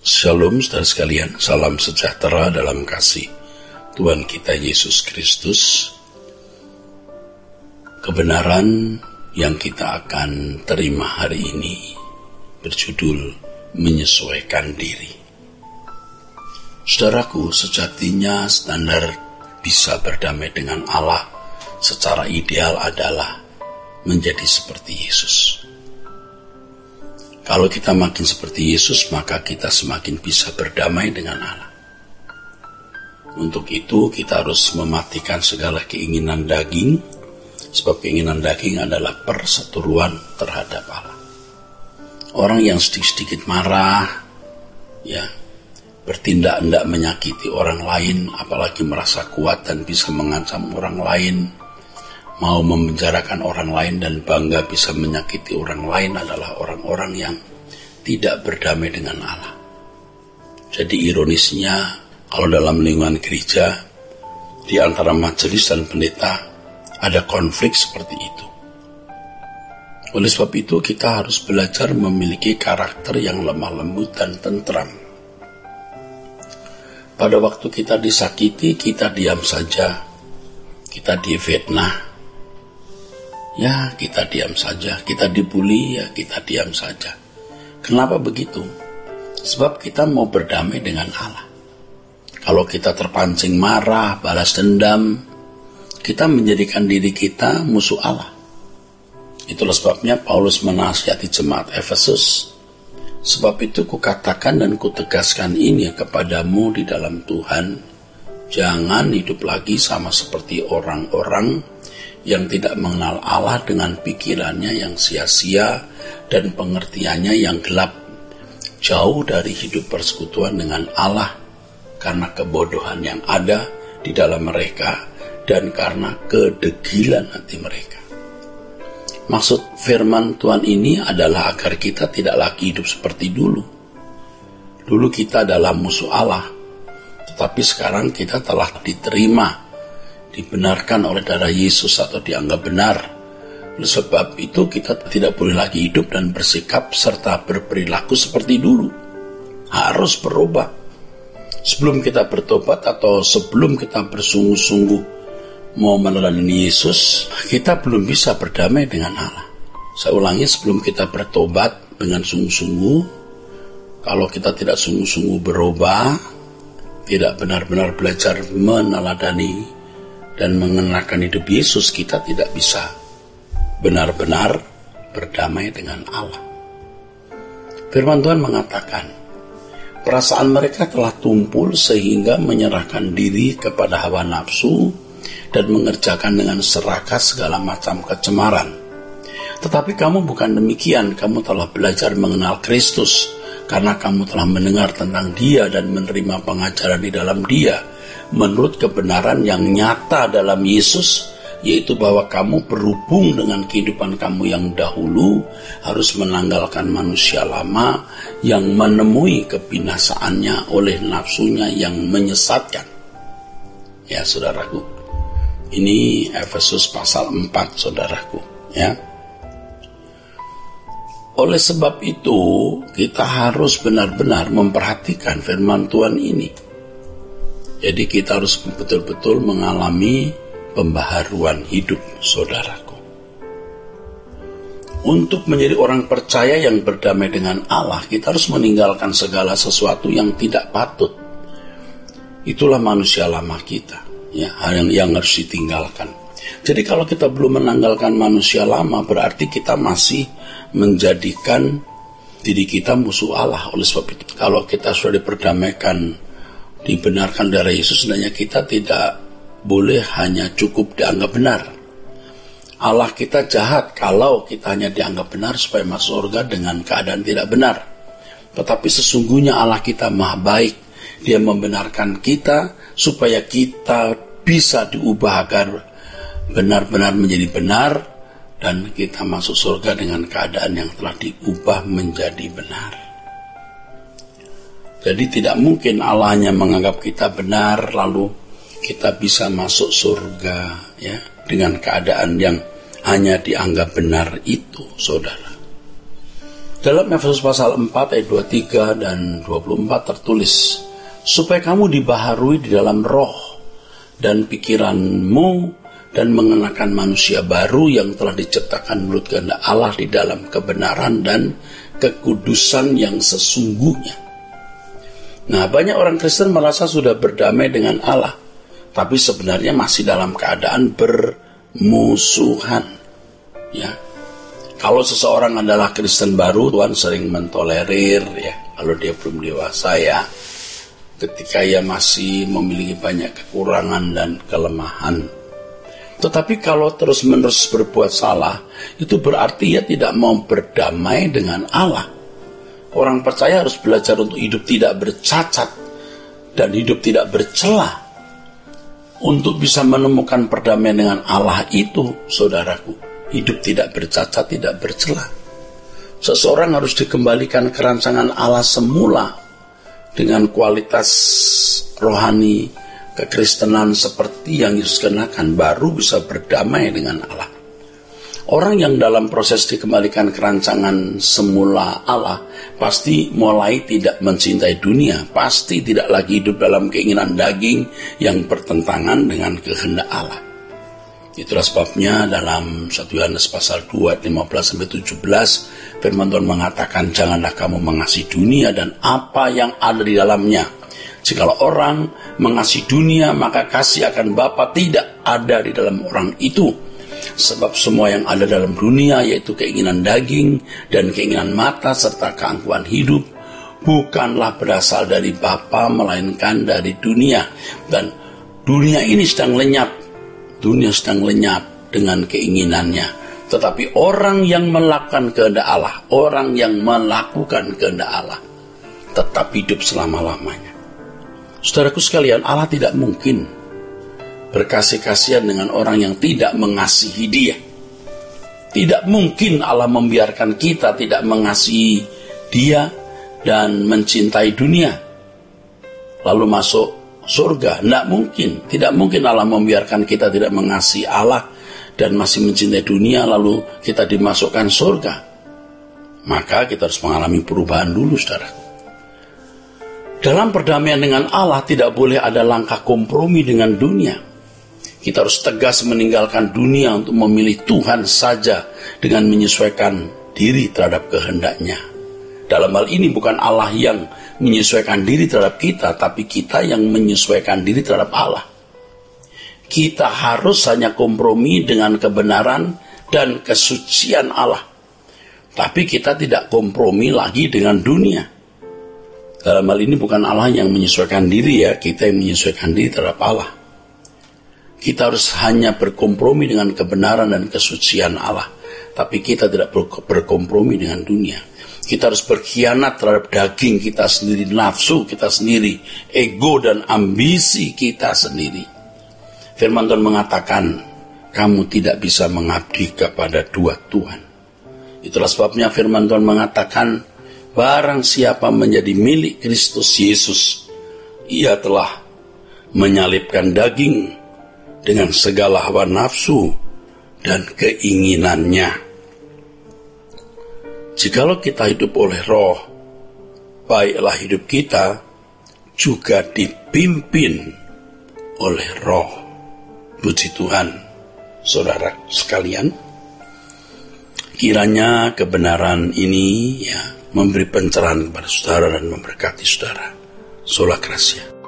Shalom saudara sekalian, salam sejahtera dalam kasih Tuhan kita Yesus Kristus. Kebenaran yang kita akan terima hari ini berjudul menyesuaikan diri. Saudaraku, sejatinya standar bisa berdamai dengan Allah secara ideal adalah menjadi seperti Yesus. Kalau kita makin seperti Yesus, maka kita semakin bisa berdamai dengan Allah. Untuk itu kita harus mematikan segala keinginan daging, sebab keinginan daging adalah perseteruan terhadap Allah. Orang yang sedikit-sedikit marah, bertindak hendak menyakiti orang lain, apalagi merasa kuat dan bisa mengancam orang lain, mau memenjarakan orang lain dan bangga bisa menyakiti orang lain adalah orang-orang yang tidak berdamai dengan Allah. Jadi ironisnya, kalau dalam lingkungan gereja, di antara majelis dan pendeta, ada konflik seperti itu. Oleh sebab itu, kita harus belajar memiliki karakter yang lemah lembut dan tentram. Pada waktu kita disakiti, kita diam saja. Kita difitnah, kita diam saja. Kita dibully, kita diam saja. Kenapa begitu? Sebab kita mau berdamai dengan Allah. Kalau kita terpancing marah, balas dendam, kita menjadikan diri kita musuh Allah. Itulah sebabnya Paulus menasihati jemaat Efesus. Sebab itu kukatakan dan kutegaskan ini kepadamu di dalam Tuhan, jangan hidup lagi sama seperti orang-orang yang tidak mengenal Allah dengan pikirannya yang sia-sia dan pengertiannya yang gelap, jauh dari hidup persekutuan dengan Allah karena kebodohan yang ada di dalam mereka dan karena kedegilan hati mereka. Maksud firman Tuhan ini adalah agar kita tidak lagi hidup seperti dulu. Dulu kita adalah musuh Allah, tetapi sekarang kita telah diterima, dibenarkan oleh darah Yesus atau dianggap benar. Oleh sebab itu kita tidak boleh lagi hidup dan bersikap serta berperilaku seperti dulu. Harus berubah. Sebelum kita bertobat atau sebelum kita bersungguh-sungguh mau meneladani Yesus, kita belum bisa berdamai dengan Allah. Saya ulangi, sebelum kita bertobat dengan sungguh-sungguh, kalau kita tidak sungguh-sungguh berubah, tidak benar-benar belajar meneladani dan mengenakan hidup Yesus, kita tidak bisa benar-benar berdamai dengan Allah. Firman Tuhan mengatakan, perasaan mereka telah tumpul sehingga menyerahkan diri kepada hawa nafsu dan mengerjakan dengan serakah segala macam kecemaran. Tetapi kamu bukan demikian, kamu telah belajar mengenal Kristus, karena kamu telah mendengar tentang Dia dan menerima pengajaran di dalam Dia, menurut kebenaran yang nyata dalam Yesus, yaitu bahwa kamu berhubung dengan kehidupan kamu yang dahulu, harus menanggalkan manusia lama yang menemui kebinasaannya oleh nafsunya yang menyesatkan. Ya saudaraku, ini Efesus pasal 4 saudaraku, Oleh sebab itu, kita harus benar-benar memperhatikan firman Tuhan ini. Jadi kita harus betul-betul mengalami pembaharuan hidup saudaraku. Untuk menjadi orang percaya yang berdamai dengan Allah, kita harus meninggalkan segala sesuatu yang tidak patut. Itulah manusia lama kita, yang harus ditinggalkan. Jadi kalau kita belum menanggalkan manusia lama, berarti kita masih menjadikan diri kita musuh Allah. Oleh sebab itu, kalau kita sudah diperdamaikan, dibenarkan darah Yesus, sebenarnya kita tidak boleh hanya cukup dianggap benar. Allah kita jahat kalau kita hanya dianggap benar supaya masuk surga dengan keadaan tidak benar. Tetapi sesungguhnya Allah kita maha baik. Dia membenarkan kita supaya kita bisa diubah agar benar-benar menjadi benar, dan kita masuk surga dengan keadaan yang telah diubah menjadi benar. Jadi tidak mungkin Allah hanya menganggap kita benar lalu kita bisa masuk surga dengan keadaan yang hanya dianggap benar itu, saudara. Dalam Efesus pasal 4 ayat 23 dan 24 tertulis, supaya kamu dibaharui di dalam roh dan pikiranmu dan mengenakan manusia baru yang telah diciptakan menurut kehendak Allah di dalam kebenaran dan kekudusan yang sesungguhnya. Nah, banyak orang Kristen merasa sudah berdamai dengan Allah, tapi sebenarnya masih dalam keadaan bermusuhan. Ya, kalau seseorang adalah Kristen baru, Tuhan sering mentolerir, ya, kalau dia belum dewasa, ya, ketika ia masih memiliki banyak kekurangan dan kelemahan. Tetapi kalau terus-menerus berbuat salah, itu berarti ia tidak mau berdamai dengan Allah. Orang percaya harus belajar untuk hidup tidak bercacat dan hidup tidak bercela. Untuk bisa menemukan perdamaian dengan Allah itu, saudaraku, hidup tidak bercacat, tidak bercela. Seseorang harus dikembalikan ke rancangan Allah semula dengan kualitas rohani kekristenan seperti yang Yesus kenakan, baru bisa berdamai dengan Allah. Orang yang dalam proses dikembalikan ke rancangan semula Allah pasti mulai tidak mencintai dunia, pasti tidak lagi hidup dalam keinginan daging yang bertentangan dengan kehendak Allah. Itulah sebabnya dalam 1 Yohanes pasal 2 ayat 15-17 firman Tuhan mengatakan, janganlah kamu mengasihi dunia dan apa yang ada di dalamnya. Jikalau orang mengasihi dunia, maka kasih akan Bapa tidak ada di dalam orang itu. Sebab semua yang ada dalam dunia, yaitu keinginan daging dan keinginan mata serta keangkuhan hidup, bukanlah berasal dari Bapa, melainkan dari dunia. Dan dunia ini sedang lenyap, dunia sedang lenyap dengan keinginannya. Tetapi orang yang melakukan kehendak Allah, orang yang melakukan kehendak Allah, tetap hidup selama-lamanya. Saudaraku sekalian, Allah tidak mungkin berkasih-kasihan dengan orang yang tidak mengasihi Dia. Tidak mungkin Allah membiarkan kita tidak mengasihi Dia dan mencintai dunia lalu masuk surga. Tidak mungkin. Tidak mungkin Allah membiarkan kita tidak mengasihi Allah dan masih mencintai dunia lalu kita dimasukkan surga. Maka kita harus mengalami perubahan dulu, saudara. Dalam perdamaian dengan Allah tidak boleh ada langkah kompromi dengan dunia. Kita harus tegas meninggalkan dunia untuk memilih Tuhan saja dengan menyesuaikan diri terhadap kehendaknya. Dalam hal ini bukan Allah yang menyesuaikan diri terhadap kita, tapi kita yang menyesuaikan diri terhadap Allah. Kita harus hanya kompromi dengan kebenaran dan kesucian Allah. Tapi kita tidak kompromi lagi dengan dunia. Dalam hal ini bukan Allah yang menyesuaikan diri, ya, kita yang menyesuaikan diri terhadap Allah. Kita harus hanya berkompromi dengan kebenaran dan kesucian Allah. Tapi kita tidak berkompromi dengan dunia. Kita harus berkhianat terhadap daging kita sendiri, nafsu kita sendiri, ego dan ambisi kita sendiri. Firman Tuhan mengatakan, kamu tidak bisa mengabdi kepada dua Tuhan. Itulah sebabnya firman Tuhan mengatakan, barang siapa menjadi milik Kristus Yesus, ia telah menyalibkan daging dengan segala hawa nafsu dan keinginannya. Jikalau kita hidup oleh roh, baiklah hidup kita juga dipimpin oleh roh. Puji Tuhan, saudara sekalian. Kiranya kebenaran ini, ya, memberi pencerahan kepada saudara dan memberkati saudara. Sola Gracia.